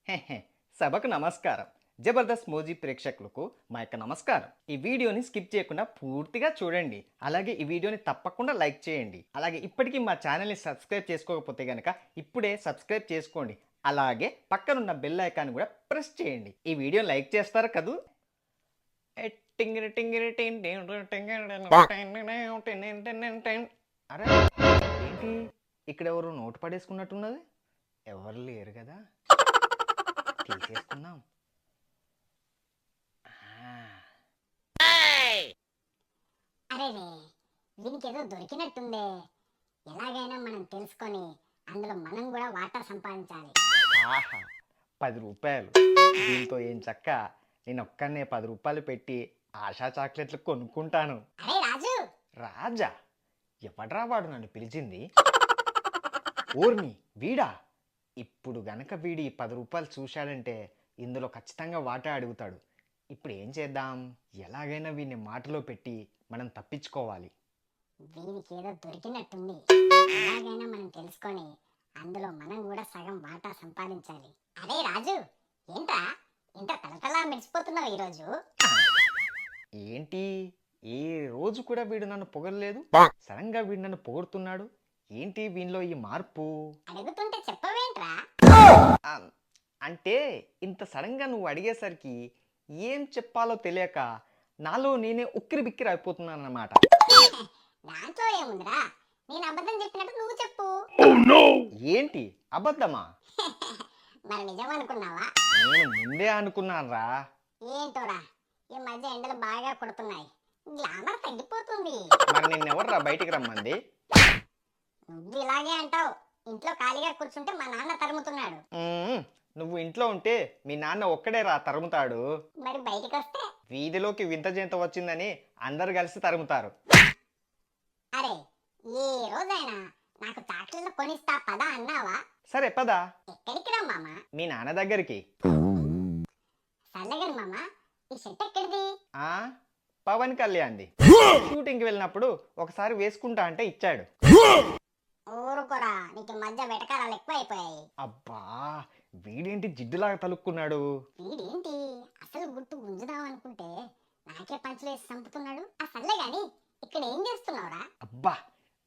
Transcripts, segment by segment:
హెహె, సభకు నమస్కారం. జబర్దస్త్ మోజీ ప్రేక్షకులకు మా యొక్క నమస్కారం. ఈ వీడియోని స్కిప్ చేయకుండా పూర్తిగా చూడండి. అలాగే ఈ వీడియోని తప్పకుండా లైక్ చేయండి. అలాగే ఇప్పటికీ మా ఛానల్ని సబ్స్క్రైబ్ చేసుకోకపోతే కనుక ఇప్పుడే సబ్స్క్రైబ్ చేసుకోండి. అలాగే పక్కనున్న బెల్ ఐకాన్ కూడా ప్రెస్ చేయండి. ఈ వీడియో లైక్ చేస్తారు కదూ? అరే ఏంటి ఇక్కడ ఎవరు నోటు పడేసుకున్నట్టున్నది? ఎవరు లేరు కదా, తీసేసుకుందాం. అరే వీనికి ఏదో దొరికినట్టుందే. ఎలాగైనా మనం తెలుసుకొని అందులో మనం కూడా వాటా సంపాదించాలి. ఆహా, 10 రూపాయలు. దీంతో ఏం చక్క నేను ఒక్కనే 10 రూపాయలు పెట్టి ఆశా చాక్లెట్లు కొనుక్కుంటాను. అరే రాజు! రాజా? ఎవడ్రా వాడు నన్ను పిలిచింది? ఓర్ని వీడా? ఇప్పుడు గనక వీడి 10 రూపాయలు చూశాడంటే ఇందులో ఖచ్చితంగా వాటా అడుగుతాడు. ఇప్పుడు ఏం చేద్దాం? ఎలాగైనా వీడిని మాటలో పెట్టి మనం తప్పించుకోవాలి. వీనికి ఏదో దొరికినట్టుంది. ఎలాగైనా మనం తెలుసుకొని అందులో మనం కూడా సగం వాటా సంపాదించాలి. అరే రాజు, ఏంట్రా ఇంత తలతలా మెరిసిపోతున్నావు ఈరోజు? ఏంటి ఏ రోజు కూడా వీడు నన్ను పొగరలేదు, సడన్ గా వీడు నన్ను పొగుడుతున్నాడు. ఏంటి వీనిలో ఈ మార్పు? అడుగుతుంటే చెప్పవేంట్రా? ఆ, అంటే ఇంత సడన్ గా నువ్వు అడిగేసరికి ఏం చెప్పాలో తెలియక నాలో నేనే ఉక్కిరి బిక్కిరి అయిపోతున్నాను అన్నమాట. దాంట్లో ఏముందిరా, నేను అబద్ధం చెప్పినట్టు నువ్వు చెప్పు. ఏంటి అబద్ధమా? మరి నిజం అనుకున్నావా? నేను ముందే అనుకున్నానురా. ఏంటోరా, ఈ మధ్య ఎండలు బాగా కొడుతున్నాయి, గ్లామర్ తగ్గిపోతుంది. మరి నిన్నెవర్రా బయటికి రమ్మంది? నువ్వు ఇలాగే అంటావు. ఇంట్లో ఖాళీగా కూర్చుంటే మా నాన్న తరుముతున్నాడు. నువ్వు ఇంట్లో ఉంటే మీ నాన్న ఒక్కడే రా తరుముతాడు. మరి బయటికి వస్తే వీధిలోకి వింత జంత వచ్చిందని అందరు కలిసి తరుముతారు. అరే, ఏ రోజైనా నాకు చాక్లెట్లు కొనిస్తా పదా అన్నావా? సరే పదా. ఎక్కడికి రా మామ? మీ నాన్న దగ్గరికి. సర్లేగని మామ, ఈ షర్ట్ ఎక్కడిది? ఆ పవన్ కళ్యాణ్ది. షూటింగ్కి వెళ్ళినప్పుడు ఒకసారి వేసుకుంటా అంటే ఇచ్చాడు. ఊరుకోరా, నీకు ఈ మధ్య వెటకారాలు ఎక్కువ అయిపోయాయి. అబ్బా, వీడేంటి జిడ్డులాగా తలుక్కున్నాడు? వీడేంటి అసలు గుర్తు గుంజుదాం అనుకుంటే నాకే పంచలేసి చంపుతున్నాడు. ఆ సర్లే గాని ఇక్కడ ఏం చేస్తున్నావురా? అబ్బా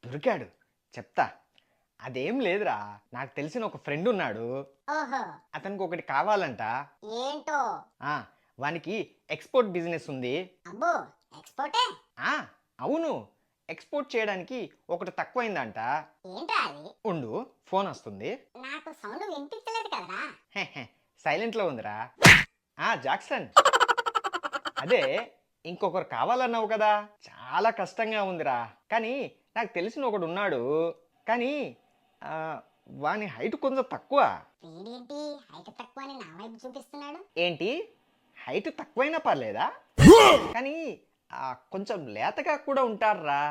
దొరికాడు, చెప్తా. అదేం లేదురా, నాకు తెలిసిన ఒక ఫ్రెండ్ ఉన్నాడు. ఓహో, అతనికి ఒకటి కావాలంట. ఏంటో? వానికి ఎక్స్పోర్ట్ బిజినెస్ ఉంది. అబ్బో, ఎక్స్పోర్టే? అవును, ఎక్స్పోర్ట్ చేయడానికి ఒకటి తక్కువైందంట. ఏంటా అది? ఉండు, ఫోన్ వస్తుంది. నాకు సౌండ్ వినిపించలేదు కదరా. సైలెంట్ లో ఉందిరా. జాక్సన్, అదే ఇంకొకరు కావాలన్నావు కదా, చాలా కష్టంగా ఉందిరా. కానీ నాకు తెలిసిన ఒకడు ఉన్నాడు, కానీ వాని హైట్ కొంచెం తక్కువ. వీడేంటి హైట్ తక్కువ అని నా వైపు చూపిస్తున్నాడు? ఏంటి హైట్ తక్కువైనా పర్లేదా? కానీ కొంచెం లేతగా కూడా ఉంటారా.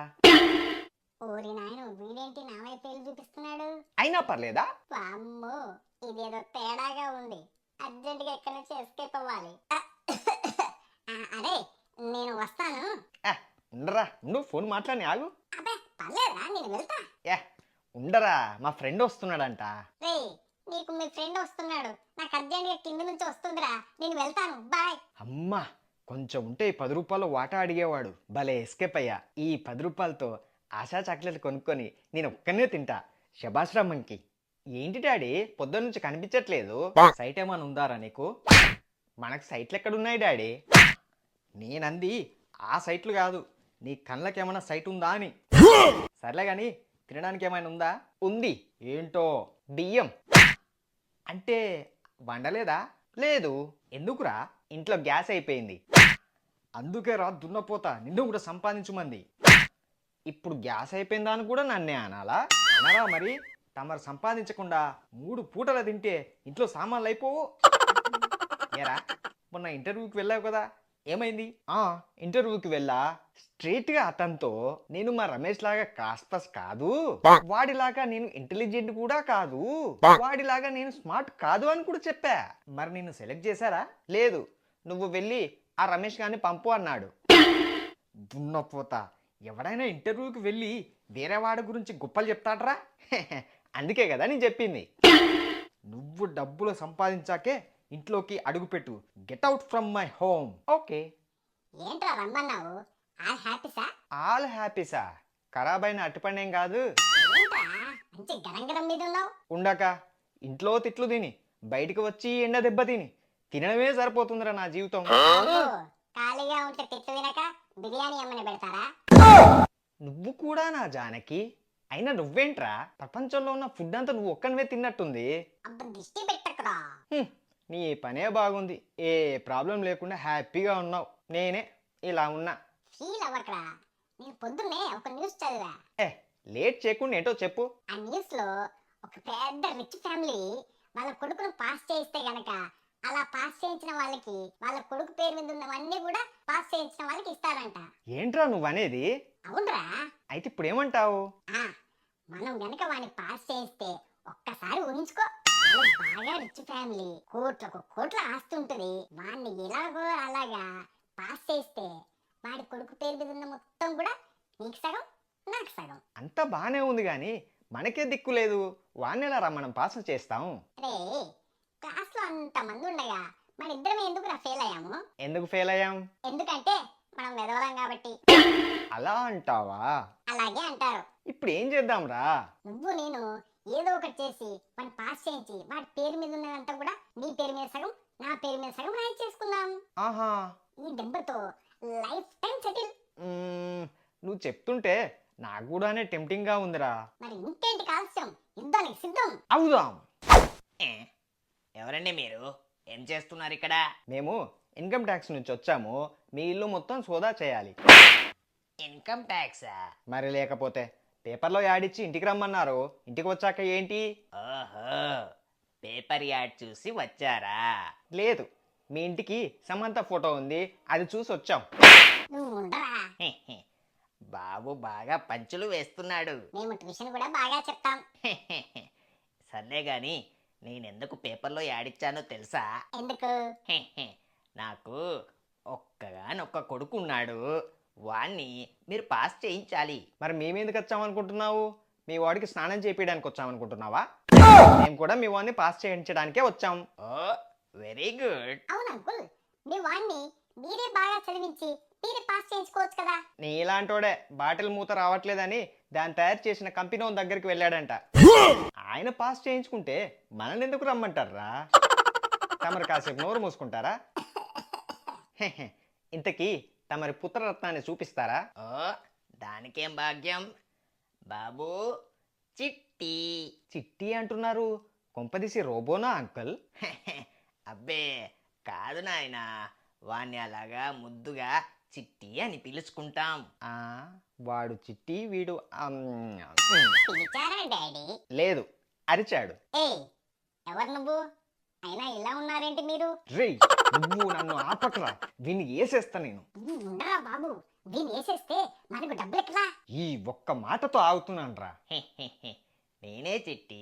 ఓరి నాయన, వీడేంటి నా వైపు వెళ్ళి చూపిస్తున్నాడు? అయినా పర్లేదా? వామ్మో, ఇదేదో తేడాగా ఉంది. అర్జెంట్ గా ఎక్కడి నుంచి ఎస్కేప్ అవ్వాలి. అరే, నేను వస్తాను. ఉండరా, నువ్వు ఫోన్ మాట్లాడి ఆగు. అబ్బే పర్లేదురా, నేను వెళ్తా. ఉండరా, మా ఫ్రెండ్ వస్తున్నాడంట. రే, నీకు మీ ఫ్రెండ్ వస్తున్నాడు, నాకు అర్జెంట్ గా కింద నుంచి వస్తుందిరా, నేను వెళ్తాను, బాయ్. అమ్మా, కొంచెం ఉంటే 10 రూపాయలు వాటా అడిగేవాడు. భలే ఎస్కేప్ అయ్యా. ఈ 10 రూపాయలతో ఆశా చాక్లెట్ కొనుక్కొని నేను ఒక్కనే తింటా. శబాష్ రమ్మన్కి. ఏంటి డాడీ పొద్దున్న నుంచి కనిపించట్లేదు? సైట్ ఏమైనా ఉందారా నీకు? మనకు సైట్లు ఎక్కడున్నాయి డాడీ? నేనంది ఆ సైట్లు కాదు, నీ కళ్ళకి ఏమైనా సైట్ ఉందా అని. సర్లే కానీ తినడానికి ఏమైనా ఉందా? ఉంది. ఏంటో? బియ్యం. అంటే వండలేదా? లేదు. ఎందుకురా? ఇంట్లో గ్యాస్ అయిపోయింది. అందుకే రా దున్నపోతా, నిన్ను కూడా సంపాదించుమంది. ఇప్పుడు గ్యాస్ అయిపోయిందా అని కూడా నన్నే అనాలా? అనరా మరి. తమరు సంపాదించకుండా 3 పూటలు తింటే ఇంట్లో సామాన్లు అయిపోవు. ఏరా, మొన్న ఇంటర్వ్యూకి వెళ్ళావు కదా, ఏమైంది? ఇంటర్వ్యూకి వెళ్ళా. స్ట్రైట్గా అతనితో నేను మా రమేష్ లాగా కాస్పస్ కాదు, వాడిలాగా నేను ఇంటెలిజెంట్ కూడా కాదు, వాడిలాగా నేను స్మార్ట్ కాదు అని కూడా చెప్పా. మరి నిన్ను సెలెక్ట్ చేశారా? లేదు, నువ్వు వెళ్ళి ఆ రమేష్ గారిని పంపు అన్నాడు. దున్నపోతా, ఎవడైనా ఇంటర్వ్యూకి వెళ్ళి వేరే వాడి గురించి గొప్పలు చెప్తాడ్రా. అందుకే కదా నేను చెప్పింది. నువ్వు డబ్బులు సంపాదించాకే ఇంట్లోకి అడుగుపెట్టు. Get out from my home. Okay. ఏంట్రా రమ్మన్నావు? ఆల్ హ్యాపీసా? ఆల్ హ్యాపీసా? ఖరాబైన అట్టుపండేం కాదు. ఏంట్రా మంచి గరం గరం మీద ఉన్నావు? ఉండక ఇంట్లో తిట్లు తిని బయటికి వచ్చి ఎండ దెబ్బ తిని తినడమే సరిపోతుందిరా నా జీవితం. బాబు, ఖాళీగా ఉంటే తిట్లు వినక బిర్యానీ అమ్మని పెడతారా? నువ్వు కూడా నా జానకి. అయినా నువ్వేంట్రా, ప్రపంచంలో ఉన్న ఫుడ్ అంతా నువ్వు ఒక్కనివే తిన్నట్టుంది. అబ్బ దిష్టి పెట్టకురా. హ్మ్, నీ పనే బాగుంది. ఏ ప్రాబ్లం లేకుండా హ్యాపీగా ఉన్నావు. నేనే ఇలా ఉన్నా. ఫీల్ అవ్వకరా. నేను పొద్దున్నే ఒక న్యూస్ చదివా. ఏ లేట్ చేయకుండా ఏంటో చెప్పు. ఆ న్యూస్ లో ఒక పెద్ద రిచ్ ఫ్యామిలీ వాళ్ళ కొడుకును పాస్ చేయిస్తే గనక అలా పాస్ చేయించిన వాళ్ళకి వాళ్ళ కొడుకు పేరు మీద ఉన్నవన్నీ కూడా పాస్ చేయించిన వాళ్ళకి ఇస్తారంట. ఏంట్రా నువ్వనేది? అవునరా. అయితే ఇప్పుడు ఏమంటావు? ఆ మనం గనక వాడిని పాస్ చేయిస్తే ఒక్కసారి ఊహించుకో, వాళ్ళు బాగా రిచ్ ఫ్యామిలీ, కోట్లకు కోట్ల ఆస్తి ఉంటుంది. వాడిని ఎలాగో అలాగా పాస్ చేస్తే వాడి కొడుకు పేరు మీద ఉన్న మొత్తం కూడా నీకు సగం నాకు సగం. అంతా బానే ఉంది గాని మనకే దిక్కు లేదు. వాణ్ణెలా రా మనం పాస్ చేస్తాం? రే, క్లాస్ లో అంత మంది ఉండగా మన ఇద్దరమే ఎందుకు ఫెయిల్ అయ్యాము? ఎందుకు ఫెయిల్ అయ్యాం? ఎందుకంటే మనం వెదవలం కాబట్టి. అలా అంటావా? అలాగే అంటారు. ఇప్పుడు ఏం చేద్దాం రా? నువ్వు నేను ఏదో ఒకటి చేసి వాడిని పాస్ చేయించి వాడి పేరు మీద ఉన్నదంతా కూడా నీ పేరు మీద సగం నా పేరు మీద సగం రాయి చేసుకుందాం. ఆహా, ఈ దెబ్బతో లైఫ్ టైం సెటిల్. నువ్వు చెప్తుంటే నాకు కూడానే టెంప్టింగ్ గా ఉందిరా. మరి ఇంకేంటి కాల్స్యం, యుద్ధానికి సిద్ధం. అవుదాం. ఎవరండి మీరు? ఏం చేస్తున్నారు ఇక్కడ? మేము ఇన్కమ్ ట్యాక్స్ నుంచి వచ్చాము. మీ ఇల్లు మొత్తం సోదా చేయాలి. ఇన్కమ్ ట్యాక్సా? మరి లేకపోతే పేపర్లో యాడ్ ఇచ్చి ఇంటికి రమ్మన్నారు. ఇంటికి వచ్చాక ఏంటి? ఓహో, పేపర్ యాడ్ చూసి వచ్చారా? లేదు, మీ ఇంటికి సమంత ఫోటో ఉంది, అది చూసి వచ్చాం. నువ్వు ఉండరా. బాబు బాగా పంచులు వేస్తున్నాడు. మేము ట్యూషన్ కూడా బాగా చెప్తాం. సర్లే గాని నేనెందుకు పేపర్లో యాడ్ ఇచ్చానో తెలుసా? ఎందుకు? నాకు ఒక్కగానొక్క కొడుకు ఉన్నాడు. వాణ్ణి మీరు పాస్ చేయించాలి. మరి మేమెందుకు వచ్చామనుకుంటున్నావు? మీ వాడికి స్నానం చేయించడానికి వచ్చామనుకుంటున్నావా? మేము కూడా మీ వాడిని పాస్ చేయించడానికే వచ్చాం. ఓ వెరీ గుడ్. అవును అంకుల్, మీ వాడిని మీరే బాగా చదివించి మీరే పాస్ చేయించుకోవచ్చు కదా. నీ ఇలాంటోడే బాటిల్ మూత రావట్లేదని దాన్ని తయారు చేసిన కంపెనీ వాళ్ళ దగ్గరికి వెళ్ళాడంట. ఆయన పాస్ చేయించుకుంటే మనల్ని ఎందుకు రమ్మంటారా? తమరు కాసేపు నోరు మూసుకుంటారా? ఇంతకీ తమరి పుత్రరత్నాన్ని చూపిస్తారా? ఓ దానికేం భాగ్యం. బాబు చిట్టి. చిట్టి అంటున్నారు, కొంపదీసి రోబోనా అంకుల్? అబ్బే కాదు నాయనా, వాణ్ణి అలాగా ముద్దుగా చిట్టి అని పిలుచుకుంటాం. ఆ, వాడు చిట్టి, వీడు పిలిచారా డాడీ? లేదు, అరిచాడు. ఏయ్, ఎవరు నువ్వు? అయినా ఇలా ఉన్నారేంటి మీరు? రేయ్, నువ్వు నన్ను ఆపకరా, వీన్ని వేసేస్తా నేను. నువ్వు ఉండరా బాబు, దీన్ని వేసేస్తే మనకు డబ్బులు ఎక్కలా? ఈ ఒక్క మాటతో ఆగుతున్నాను రా. నేనే చిట్టి,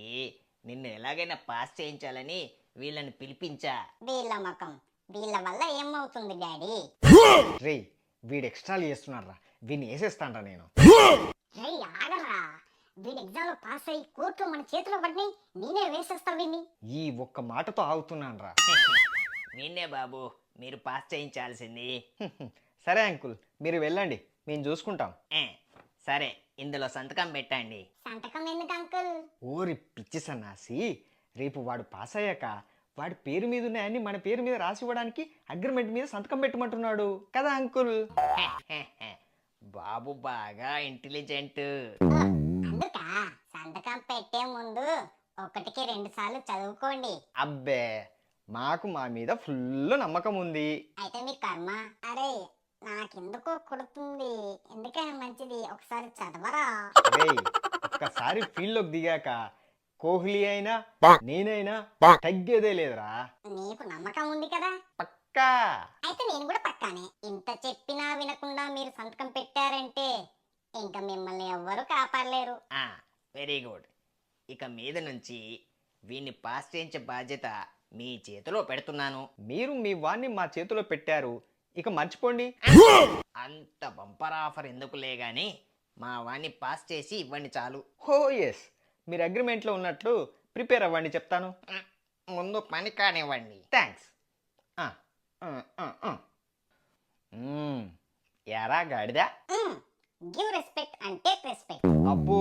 నిన్ను ఎలాగైనా పాస్ చేయించాలని వీళ్ళని పిలిపించా. వీళ్ళ మకం, వీళ్ళ వల్ల ఏమవుతుంది డాడీ? రేయ్, వీడు ఎక్స్ట్రాలు చేస్తున్నాడు రా, వీన్ని వేసేస్తానరా నేను. రేయ్ ఆగరా, వీడి ఎగ్జామ్ లో పాస్ అయ్యి కోర్టులో మన చేతిలో పడినాయి, నేనే వేసేస్తా వీడిని. ఈ ఒక్క మాటతో ఆగుతున్నాను రా. నిన్నే బాబు మీరు పాస్ చేయించాల్సింది. సరే అంకుల్, మీరు వెళ్ళండి, మేము చూసుకుంటాం. ఏ, సరే ఇందులో సంతకం పెట్టండి. సంతకం ఎందుకు అంకుల్? ఓరి పిచ్చి సన్నాసి, రేపు వాడు పాస్ అయ్యాక వాడి పేరు మీద ఉన్నాయని మన పేరు మీద రాసి ఇవ్వడానికి అగ్రిమెంట్ మీద సంతకం పెట్టమంటున్నాడు కదా అంకుల్? బాబు బాగా ఇంటెలిజెంట్. అందుక సంతకం పెట్టే ముందు ఒకటికి 2 సార్లు చదువుకోండి. అబ్బే, మాకు మా మీద ఫుల్ నమ్మకం ఉంది. అయితే మీ కర్మ. అరే నాకెందుకో కొడుతుంది, ఎందుకైనా మంచిది ఒకసారి చదవరా. రేయ్, ఒక్కసారి ఫీల్డ్లోకి దిగాక కోహ్లీ అయినా నేనైనా తగ్గేదే లేదురా. నీకు నమ్మకం ఉంది కదా? పక్కా. అయితే నేను కూడా పక్కానే. ఇంత చెప్పినా వినకుండా మీరు సంతకం పెట్టారంటే ఇంకా మిమ్మల్ని ఎవ్వరూ కాపాడలేరు. Very good. ఇక మీద నుంచి వీన్ని పాస్ చేయించే బాధ్యత మీ చేతిలో పెడుతున్నాను. మీరు మీ వాణ్ణి మా చేతిలో పెట్టారు, ఇక మర్చిపోండి. అంత బంపర్ ఆఫర్ ఎందుకులే గాని మా వాణ్ణి పాస్ చేసి ఇవ్వండి చాలు. హో ఎస్, మీరు అగ్రిమెంట్లో ఉన్నట్లు ప్రిపేర్ అవ్వండి, చెప్తాను. ముందు పని కానివ్వండి. థ్యాంక్స్. ఎరా గాడిదా? Give respect and take respect. అబ్బో,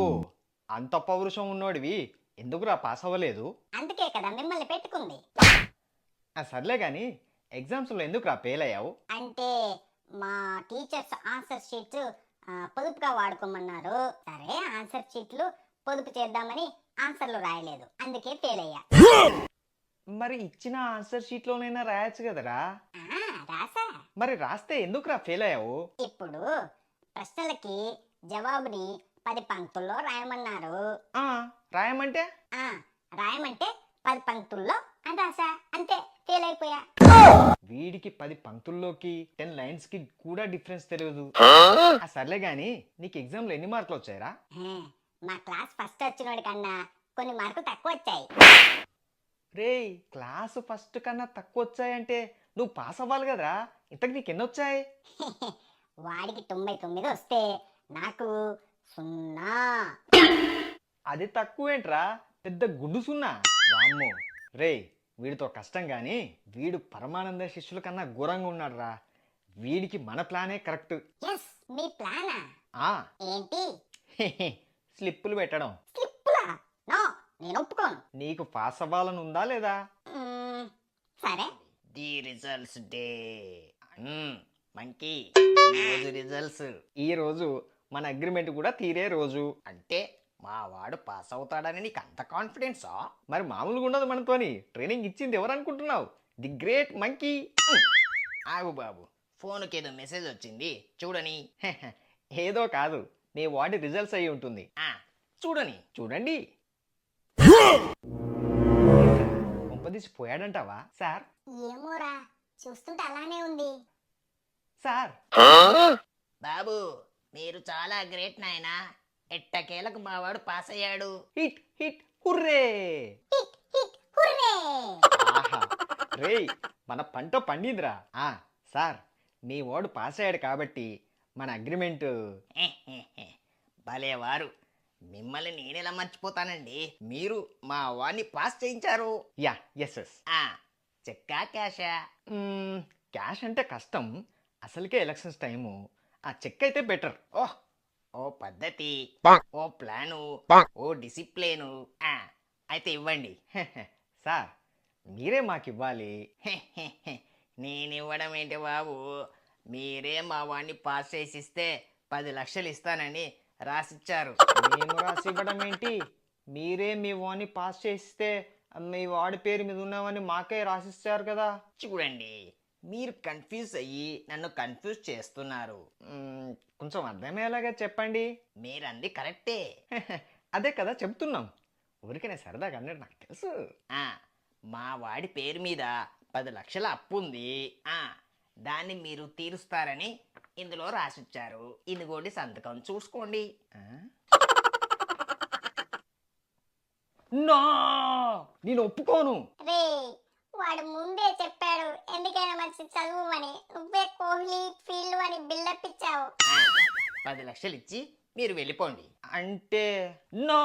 అంత పౌరుషం ఉన్నోడివి ఎందుకురా పాస్ అవ్వలేదు? అందుకే కదా మిమ్మల్ని పెట్టుకుంది. సర్లే కానీ ఎగ్జామ్స్లో ఎందుకురా ఫెయిల్ అయ్యావు? అంటే మా టీచర్స్ ఆన్సర్ షీట్స్ పొదుపుగా వాడుకోమన్నారు. సరే ఆన్సర్ షీట్లు పొదుపు చేద్దామని ఆన్సర్లు రాయలేదు, అందుకే ఫెయిల్ అయ్యా. మరి ఇచ్చిన ఆన్సర్ షీట్లోనైనా రాయొచ్చు కదరా? రాసా. మరి రాస్తే ఎందుకురా ఫెయిల్ అయ్యావు? ఇప్పుడు ప్రశ్నలకి జవాబుని 10 పంక్తుల్లో రాయమన్నారు. రాయమంటే రాయమంటే 10 పంక్తుల్లో అని రాసా, అంతే ఫెయిల్ అయిపోయా. వీడికి 10 పంక్తుల్లోకి 10 లైన్స్ కి కూడా డిఫరెన్స్ తెలియదు. సర్లే గాని నీకు ఎగ్జామ్ లో ఎన్ని మార్కులు వచ్చాయరా? మా క్లాస్ ఫస్ట్ వచ్చినోడి కన్నా కొన్ని మార్కులు తక్కువ వచ్చాయి. రేయ్, క్లాసు ఫస్ట్ కన్నా తక్కువ వచ్చాయంటే నువ్వు పాస్ అవ్వాలి కదరా. ఇంతకు నీకు ఎన్ని వచ్చాయి? వాడికి 99 వస్తే నాకు 0. అది తక్కువేంట్రా, పెద్ద గుడ్డు సున్నా. వామ్మో, రేయ్ వీడితో కష్టం గాని వీడు పరమానంద శిష్యుల కన్నా ఘోరంగా ఉన్నాడురా. వీడికి మన ప్లానే కరెక్ట్. ఎస్, మీ ప్లానా? ఏంటి? స్లిప్పులు పెట్టడం. స్లిప్పులా? నో, నేను ఒప్పుకోను. నీకు పాస్ అవ్వాలని ఉందా లేదా? సరే. The results day. మంకీ, ఈరోజు రిజల్ట్స్. ఈ రోజు మన అగ్రిమెంట్ కూడా తీరే రోజు. అంటే మా వాడు పాస్ అవుతాడని నీకు అంత కాన్ఫిడెన్సా? మరి మామూలుగా ఉండదు మనతోని. ట్రైనింగ్ ఇచ్చింది ఎవరు అనుకుంటున్నావు? The great monkey. ఆగు బాబు, ఫోన్కి ఏదో మెసేజ్ వచ్చింది చూడని. ఏదో కాదు, నీ వాడి రిజల్ట్స్ అయి ఉంటుంది. చూడని. చూడండి. కొంపదీసి పోయాడంటావా సార్? ఏమోరా, చూస్తుంటే అలానే ఉంది. సార్, బాబు మీరు చాలా గ్రేట్ నాయనా. ఎట్టకేలకు మా వాడు పాస్ అయ్యాడు. Hit hit hurray. Hit hit hurray. ఆహా, రేయ్ మన పంట పండిందిరా. సార్, మీ వాడు పాస్ అయ్యాడు కాబట్టి మన అగ్రిమెంట్. భలేవారు, మిమ్మల్ని నేనెలా మర్చిపోతానండి. మీరు మా వాడిని పాస్ చేయించారు. Yeah, yes yes. చెక్కా క్యాషా? క్యాష్ అంటే కష్టం, అసలుకే ఎలక్షన్స్ టైము. చెక్ అయితే బెటర్. ఓ పద్ధతి, ఓ ప్లాను, ఓ డిసిప్లిను. అయితే ఇవ్వండి. సార్, మీరే మాకు ఇవ్వాలి. నేనివ్వడం ఏంటి బాబు, మీరే మా వాడిని పాస్ చేసిస్తే 10 లక్షలు ఇస్తానని రాసిచ్చారు. మేము రాసి ఇవ్వడం ఏంటి? మీరే మీ వాడిని పాస్ చేస్తే మీ వాడి పేరు మీద ఉన్నామని మాకే రాసిస్తారు కదా. చూడండి, మీరు కన్ఫ్యూజ్ అయ్యి నన్ను కన్ఫ్యూజ్ చేస్తున్నారు. కొంచెం అర్థమయ్యేలాగా చెప్పండి. మీరంది కరెక్టే. అదే కదా చెప్తున్నాం. ఊరికనే సరదాగా అన్నాడు, నాకు తెలుసు. మా వాడి పేరు మీద 10 లక్షల అప్పు ఉంది. దాన్ని మీరు తీరుస్తారని ఇందులో రాసిచ్చారు. ఇదిగోండి సంతకం, చూసుకోండి. నా నేను ఒప్పుకోను. రే, వాడు ముందే చెప్పాడు ఎందుకైనా మంచి చదువుమని. నువ్వే కోహ్లీ ఫీల్డ్ అని బిల్డప్ ఇచ్చావు. 10 లక్షలు ఇచ్చి మీరు వెళ్ళిపోండి. అంటే నో.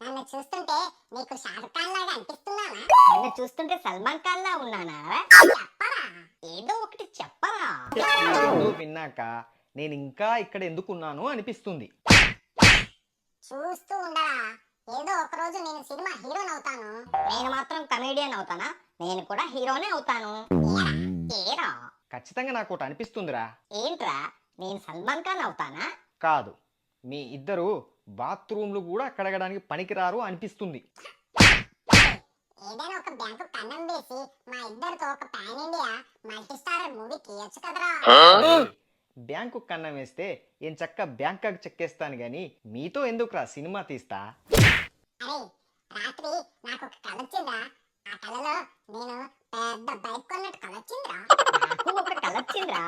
నన్ను చూస్తుంటే నీకు షారుఖ్ ఖాన్ లాగా అనిపిస్తున్నానా? నన్ను చూస్తుంటే సల్మాన్ ఖాన్ లా ఉన్నానా? చెప్పరా, ఏదో ఒకటి చెప్పరా. విన్నాక నేను ఇంకా ఇక్కడ ఎందుకున్నాను అనిపిస్తుంది. చూస్తూ ఉండరా, ఏదో ఒక రోజు నేను సినిమా హీరోని అవుతాను. నేను మాత్రం కమెడియన్ అవుతానా? నేను కూడా హీరోనే అవుతాను. ఏరా, ఖచ్చితంగా నాకు ఒకటి అనిపిస్తుందిరా. ఏంట్రా, నేను సల్మాన్ ఖాన్ అవుతానా? కాదు, మీ ఇద్దరు బాత్రూమ్లు కూడా కడగడానికి పనికిరారు అనిపిస్తుంది. ఏదైనా ఒక బ్యాంకు కన్నం వేసి మా ఇద్దరితో ఒక pan India multi starrer movie తీయొచ్చు కదరా. బ్యాంకు కన్నం వేస్తే ఏం చక్క బ్యాంకాక్ చెక్కేస్తాను గాని మీతో ఎందుకురా సినిమా తీస్తా. అరే, రాత్రి నాకు ఒక కల వచ్చిందా. ఆ కలలో నేను పెద్ద బైక్ కొన్నట్టు కల వచ్చిందిరా. నాకు ఒక కల వచ్చిందిరా,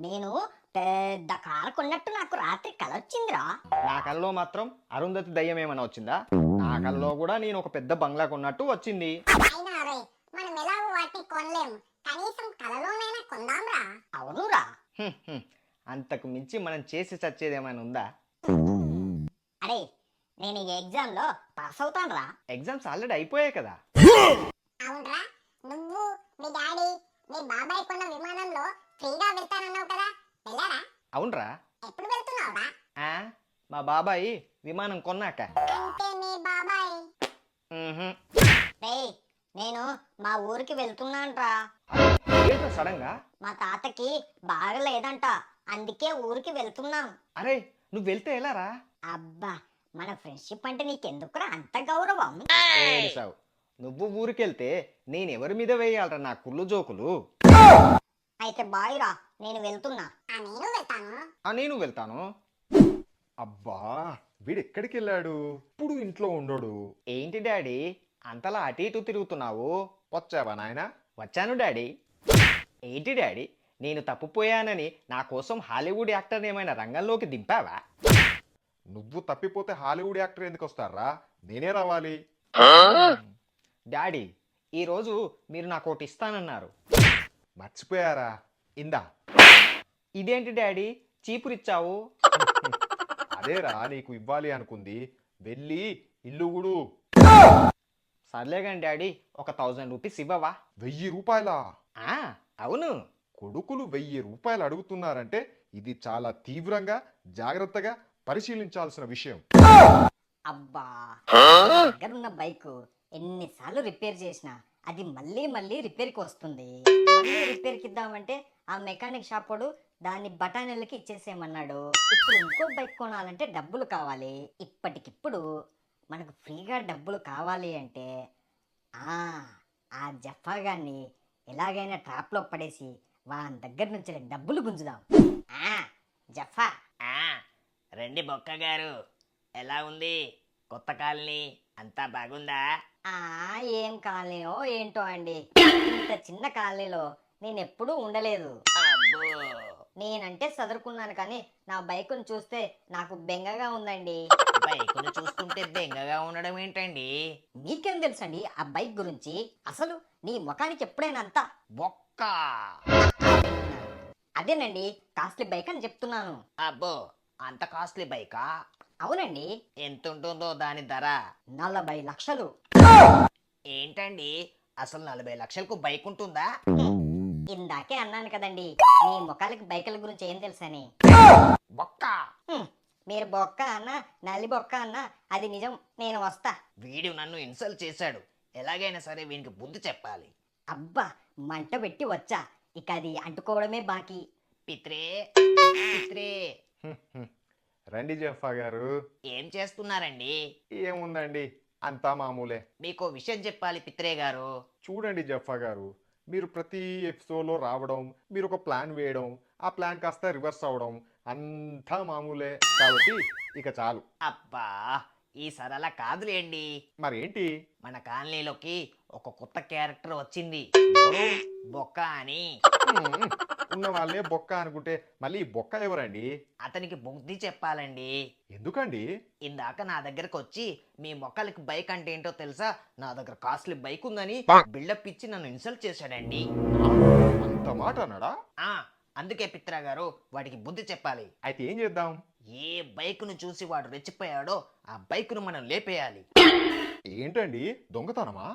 నేను పెద్ద కారు కొన్నట్టు నాకు రాత్రి కల వచ్చిందిరా. నా కల్లో మాత్రం అరుంధతి దయ్యం ఏమైనా వచ్చిందా? నా కల్లో కూడా నేను ఒక పెద్ద బంగ్లా కొన్నట్టు వచ్చింది. అయినా రే, మనం ఎలాగో వాటిని కొనలేము, కనీసం కలలోనైనా కొందాంరా. అవునురా. అంతకు మించి మనం చేసి చచ్చేది ఏమైనా ఉందా? అరే, నేను ఈ ఎగ్జామ్ లో పాస్ అవుతాను రా. ఎగ్జామ్స్ ఆల్రెడీ అయిపోయాయి కదా. అవునరా, నువ్వు మీ డాడీ మీ బాబాయ్ కొన్న విమానంలో ఫ్రీగా వెళ్తానన్నావు కదా, వెళ్ళారా? అవునరా. ఎప్పుడు వెళ్తున్నావురా? ఆ, మా బాబాయ్ విమానం కొన్నాక. అంటే మీ బాబాయ్. మ్హూ. రేయ్, నేను మా ఊరికి వెళ్తున్నానురా. ఏంటో సడన్ గా? మా తాతకి బాగలేదంట, అందుకే ఊరికి వెళ్తున్నాం. అరే, నువ్వు వెళ్తే ఎలారా? అబ్బా, మన ఫ్రెండ్షిప్ అంటే నీకెందుకురా అంత గౌరవం? ఏడిసావు. నువ్వు ఊరికెళ్తే నేనెవరి మీద వేయాలరా నా కుళ్ళు జోకులు? అయితే బాయ్ రా, నేను వెళ్తున్నా. నేను వెళ్తాను. నేను వెళ్తాను. అబ్బా, వీడెక్కడికి వెళ్ళాడు? ఇప్పుడు ఇంట్లో ఉండడు. ఏంటి డాడీ అంతలా అటు ఇటు తిరుగుతున్నావు? వచ్చావా నాయనా? వచ్చాను డాడీ. ఏంటి డాడీ, నేను తప్పిపోయానని నా కోసం హాలీవుడ్ యాక్టర్ని ఏమైనా రంగంలోకి దింపావా? నువ్వు తప్పిపోతే హాలీవుడ్ యాక్టర్ ఎందుకు వస్తారా? నేనే రావాలి. డాడీ, ఈరోజు మీరు నాకు ఒకటి ఇస్తానన్నారు. మర్చిపోయారా? ఇందా. ఇదేంటి డాడీ చీపురిచ్చావు? అదేరా నీకు ఇవ్వాలి అనుకుంది. వెళ్ళి ఇల్లు గుడు. సర్లే కానీ డాడీ, ఒక 1000 రూపీస్ ఇవ్వవా? 1000 రూపాయలా? ఆ, అవును. కొడుకులు 1000 రూపాయలు అడుగుతున్నారంటే ఇది చాలా తీవ్రంగా జాగ్రత్తగా పరిశీలించాల్సిన విషయం. అబ్బా, దగ్గరున్న బైక్ ఎన్నిసార్లు రిపేర్ చేసినా అది మళ్ళీ మళ్ళీ రిపేర్కి వస్తుంది. మళ్ళీ రిపేర్కి ఇద్దామంటే ఆ మెకానిక్ షాప్ వాడు దాన్ని బఠానీలకి ఇచ్చేసేయమన్నాడు. ఇప్పుడు ఇంకో బైక్ కొనాలంటే డబ్బులు కావాలి. ఇప్పటికిప్పుడు మనకు ఫ్రీగా డబ్బులు కావాలి అంటే ఆ జఫా గాన్ని ఎలాగైనా ట్రాప్లో పడేసి వాని దగ్గర నుంచి డబ్బులు గుంజుదాం. జఫా, రండి బొక్క గారు, ఎలా ఉంది కొత్త కాలనీ? అంతా బాగుందా? ఏం కాలనీయో ఏంటో అండి, ఇంత చిన్న కాలనీలో నేను ఎప్పుడూ ఉండలేదు. అబ్బో, నేనంటే చదువుకున్నాను కానీ నా బైకును చూస్తే నాకు బెంగగా ఉందండి. బైకును చూస్తుంటే బెంగగా ఉండడం ఏంటండి? మీకేం తెలుసండి ఆ బైక్ గురించి? అసలు నీ ముఖానికి ఎప్పుడైనా అంతా బొక్క. అదేనండి కాస్ట్లీ బైక్ అని చెప్తున్నాను. అబ్బో, అంత కాస్ట్లీ బైకా? అవునండి, ఎంత ఉంటుందో దాని ధర? 40 లక్షలు. ఏంటండి, అసలు 40 లక్షలకు బైక్ ఉంటుందా? ఇందాకే అన్నాను కదండి మీ ముఖాలకి బైకుల గురించి ఏం తెలుసని. బొక్క. మీరు బొక్క అన్నా నల్లి బొక్క అన్నా అది నిజం. నేను వస్తా. వీడు నన్ను ఇన్సల్ట్ చేశాడు, ఎలాగైనా సరే వీనికి బుద్ధి చెప్పాలి. అబ్బా, మంట పెట్టి వచ్చా, ఇక అది అంటుకోవడమే బాకీ. పిత్రే పిత్రే, రండి జఫా గారు. ఏం చేస్తున్నారండి? ఏముందండి, అంతా మామూలే. మీకు విషయం చెప్పాలి పిత్రే గారు. చూడండి జఫా గారు, మీరు ప్రతి ఎపిసోడ్లో రావడం, మీరు ఒక ప్లాన్ వేయడం, ఆ ప్లాన్ కాస్త రివర్స్ అవ్వడం అంతా మామూలే. కాబట్టి ఇక చాలు. అబ్బా, ఈ సరళ కాదులేండి. మరేంటి? మన కాలనీలోకి ఒక కొత్త క్యారెక్టర్ వచ్చింది, బొక్క అని. ఉన్న వాళ్ళే బొక్క అనుకుంటే మళ్ళీ ఈ బొక్క ఎవరండి? అతనికి బుద్ధి చెప్పాలండి. ఎందుకండి? ఇందాక నా దగ్గరకు వచ్చి మీ మొక్కలకి బైక్ అంటే ఏంటో తెలుసా, నా దగ్గర కాస్ట్లీ బైక్ ఉందని బిల్డప్ ఇచ్చి నన్ను ఇన్సల్ట్ చేశాడండి. అంత మాట అన్నాడా? అందుకే పిత్రా గారు వాడికి బుద్ధి చెప్పాలి. అయితే ఏం చేద్దాం? ఏ బైకును చూసి వాడు రెచ్చిపోయాడో ఆ బైకును మనం లేపేయాలి. ఏంటండి, దొంగతనమా?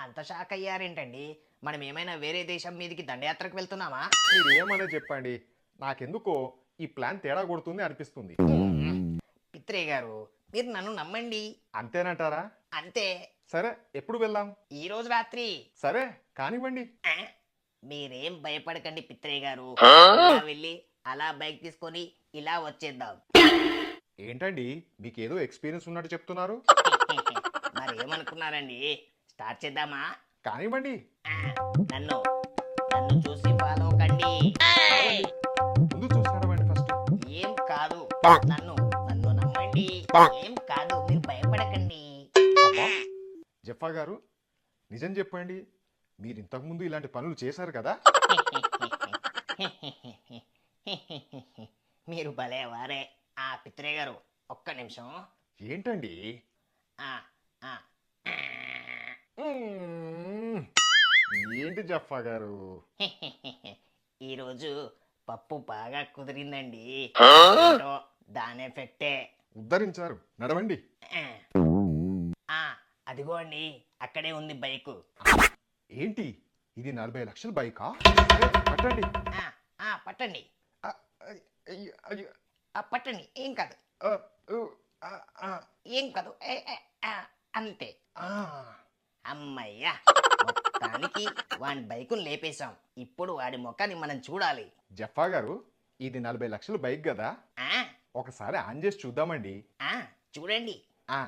అంత షాక్ అయ్యారేంటండి? మనం ఏమైనా వేరే దేశం మీదకి దండయాత్రకు వెళ్తున్నామా? మీరు ఏమనే చెప్పండి, నాకెందుకో ఈ ప్లాన్ తేడా కొడుతుంది అనిపిస్తుంది. పిత్రే గారు, మీరు నన్ను నమ్మండి. అంతేనంటారా? అంతే. సరే, ఎప్పుడు వెళ్దాం? ఈ రోజు రాత్రి. సరే కానివ్వండి. మీరేం భయపడకండి పిత్రే గారు, వెళ్ళి అలా బైక్ తీసుకొని ఇలా వచ్చేద్దాం. ఏంటండి, మీకేదో ఎక్స్పీరియన్స్ ఉన్నట్టు చెప్తున్నారు. మరి ఏమనుకున్నారండి, స్టార్ట్ చేద్దామా? కానివ్వండి. నన్ను నన్ను చూసి ఫాలో కండి. ముందు చూసాడమండి ఫస్ట్. ఏం కాదు, నన్ను నన్ను నమ్మండి. ఏం కాదు, మీరు భయపడకండి. అబ్బా, జఫా గారు నిజం చెప్పండి, మీరు ఇంతకుముందు ఇలాంటి పనులు చేశారు కదా? మీరు భలేవారే. పిత్రే గారు ఒక్క నిమిషం. ఏంటండి? ఆ, ఆ. ఏంటి జఫా గారు? ఈరోజు పప్పు బాగా కుదిరిందండి. ఏంటో దాని ఎఫెక్టే. ఉద్ధరించారు, నడవండి. ఆ. ఆ, అదిగోండి అక్కడే ఉంది బైకు. ఏంటి ఇది 40 లక్షల బైకా? పట్టండి. ఆ, ఆ, పట్టండి. ఆ, అయ్యో, అయ్యో, ఆ, పట్టండి, ఏం కాదు, ఆ, ఊ, ఆ, ఆ, ఏం కాదు. అంతే. ఆ. అమ్మయ్యా, మొత్తానికి వాడి బైకును లేపేశాం. ఇప్పుడు వాడి ముఖాన్ని మనం చూడాలి. జఫా గారు, ఇది 40 లక్షల బైక్ కదా, ఆ, ఒకసారి ఆన్ చేసి చూద్దామండి. ఆ, చూడండి. ఆ.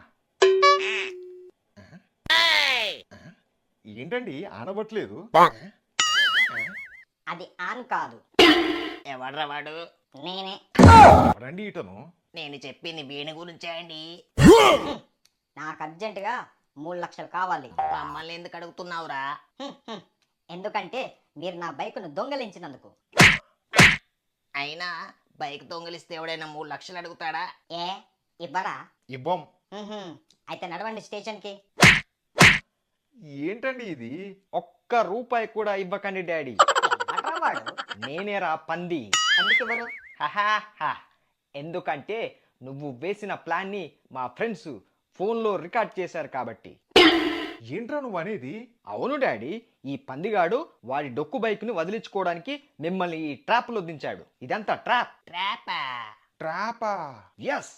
ఏంటండి ఆనబట్లేదు? అది ఆన్ కాదు, ఎవడ్రా వాడు? నేనే. రండి ఇటను. నేను చెప్పింది వీణి గురించే అండి. నాకు అర్జెంటుగా 3 లక్షలు కావాలి. మమ్మల్ని ఎందుకు అడుగుతున్నావురా? ఎందుకంటే మీరు నా బైకును దొంగలించినందుకు. అయినా బైక్ దొంగిలిస్తే ఎవడైనా 3 లక్షలు అడుగుతాడా? ఏ ఇవ్వరా? ఇవ్వం. అయితే నడవండి స్టేషన్కి. ఏంటండి ఇది? ఒక్క రూపాయి కూడా ఇవ్వకండి డాడీ. ఎవడ్రా వాడు? నేనేరా పంది. ఎందుకు ఇవ్వరు? హహాహా. ఎందుకంటే నువ్వు వేసిన ప్లాన్ని మా ఫ్రెండ్స్ ఫోన్లో రికార్డ్ చేశారు కాబట్టి. ఏంట్రా నువ్వు అనేది? అవును డాడీ, ఈ పందిగాడు వాడి డొక్కు బైక్ని వదిలించుకోవడానికి మిమ్మల్ని ఈ ట్రాప్లో దించాడు. ఇదంతా ట్రాప్. ట్రాపా? ట్రాపా? ఎస్.